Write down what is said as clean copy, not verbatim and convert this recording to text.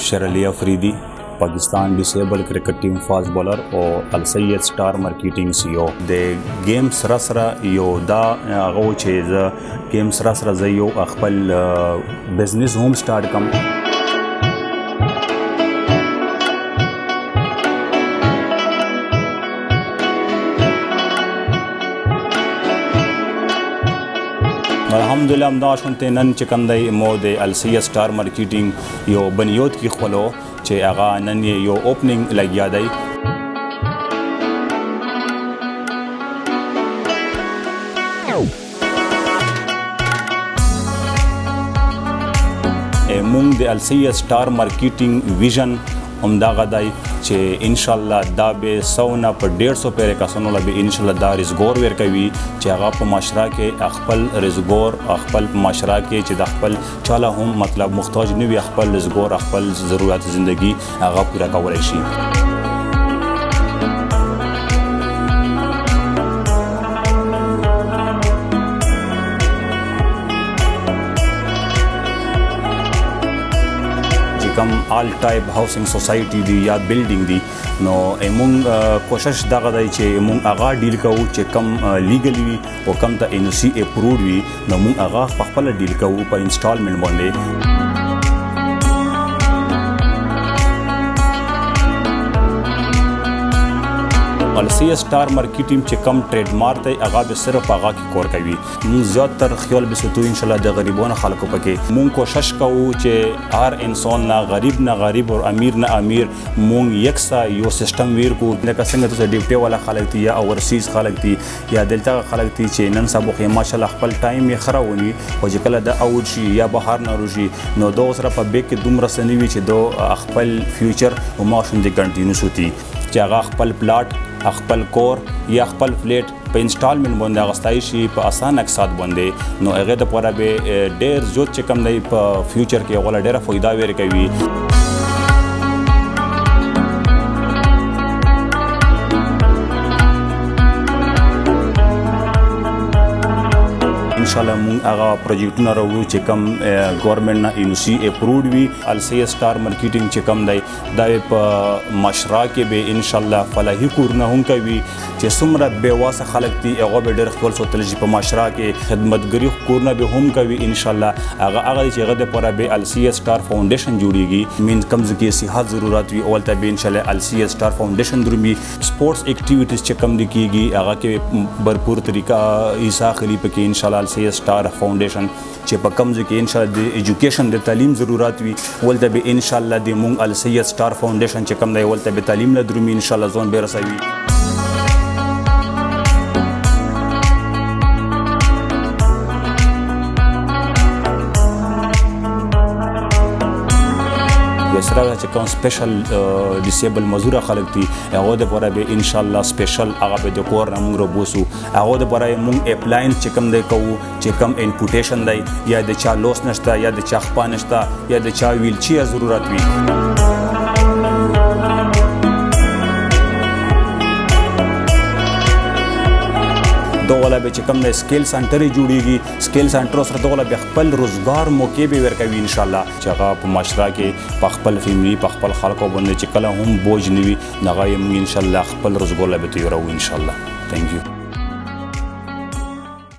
شیر علی افریدی پاکستان ډیسیبل کرکټ ټیم فاست بولر او السید سٹار مارکیټینګ سی او د گیم سره یو دا هغه چې ز گیم سره ز یو خپل بزنس هوم سٹارټ کم الحمدلله همدا شونته نن چې کندای مو د السید سٹار مارکیټینګ یو بنیاد کی خپلو چې هغه نن یو اوپننګ لګیا دی مونږ د السید سٹار مارکیټینګ ویژن همدا غدای چې ان شاء الله دا به 100 نه پر 150 پیره کسانو له به ان شاء الله دا رزګور ورکوي چې هغه په معاشره کې خپل رزګور خپل معاشره کې چې د خپل چاله هم مطلب محتاج نه وي خپل رزګور خپل ضرورت زندگی هغه پوره کولای شي کم آل ټایپ هاوسینګ سوسایټي دی یا بلډینګ دی نو مونږ کوشش دغه دی چې مونږ هغه ډیل کوو چې کم لیګل وي او کم ته ان سی اپروډ وي نو مونږ هغه په خپل ډیل کوو په انسټالمنټ باندې السید سٹار مارکیټینګ چې کم ټریډ مارک دی هغه به صرف هغه کې کور کوي مونږ زیاتره خیال به ستو ان شاء الله د غریبانو خلکو پکې مونږ کوشش کوو چې هر انسان نه غریب او امیر نه امیر مونږ یکسا یو سیستم ویر کو لکه څنګه ته ډیپټي والا خلک دي یا اورسیز خلک دي یا دلته خلک دي چې نن سبا خو ماشاء الله خپل ټایم یې خراونی او چې کله د اوټ شي یا بهر نه روشي نو دوه سره په بیک کې دومره سنوي چې دو خپل فیوچر او ماشون دي کنټینیو سوتي چې هغه خپل پلاټ خپل کور یا خپل فلیټ په انسټالمنټ باندې اغستای شي په اسان اقساط باندې نو هغه د پوره به ډیر زیات چې کم دی په فیوچر کې غوړه ډیره فائدہ ورکوي ان شاء الله مونږ هغه پروجیکټونه راوړو چې کم ګورنمنت نه ان سی اپروډ وي السید سٹار مارکیټینګ چې کم دی دا په مشرا کې به ان شاء الله فلاحي کورونه هم کوي چې څومره بیواسه خلک دي هغه به ډېر خپل سوتل شي په مشرا کې خدمتګری کورونه به هم کوي ان شاء الله هغه چې هغه د پوره به السید سٹار فاونډیشن جوړیږي مین کمز کې صحت ضرورت وي اول ته به ان شاء الله السید سٹار فاونډیشن درومي سپورتس اکټیویټیز چې کم دي کیږي هغه کې भरपूर طریقہ عیسی خلی په کې ان شاء الله السید سٹار فاونډیشن چې په کم ځای کې ان شاء الله د ایجوکیشن د تعلیم ضرورت وي ولته به ان شاء الله د مونږ السید سٹار فاونډیشن چې کم دی ولته به تعلیم له درومي ان شاء الله ځون به رسوي سره چې کوم سپیشل ډیسیبل مزدور خلک دي هغه د پوره به ان شاء الله سپیشل هغه به د کور نه موږ روبوسو هغه د پوره موږ اپلاین چې کوم دی کوو چې کوم انپوټیشن دی یا د چا لوس نشته یا د چا خپا نشته یا د چا ویل چی ضرورت وي دوغله به چې کوم د سکیل سنټر جوړیږي سکیل سنټر سره دوغله به خپل روزګار موقع به ورکوي ان شاء الله چې هغه په معاشره کې په خپل فیملی په خپل خلکو باندې چې کله هم بوج نوي هغه یې ان شاء الله خپل روزګار به تیرو ان شاء الله ثانک یو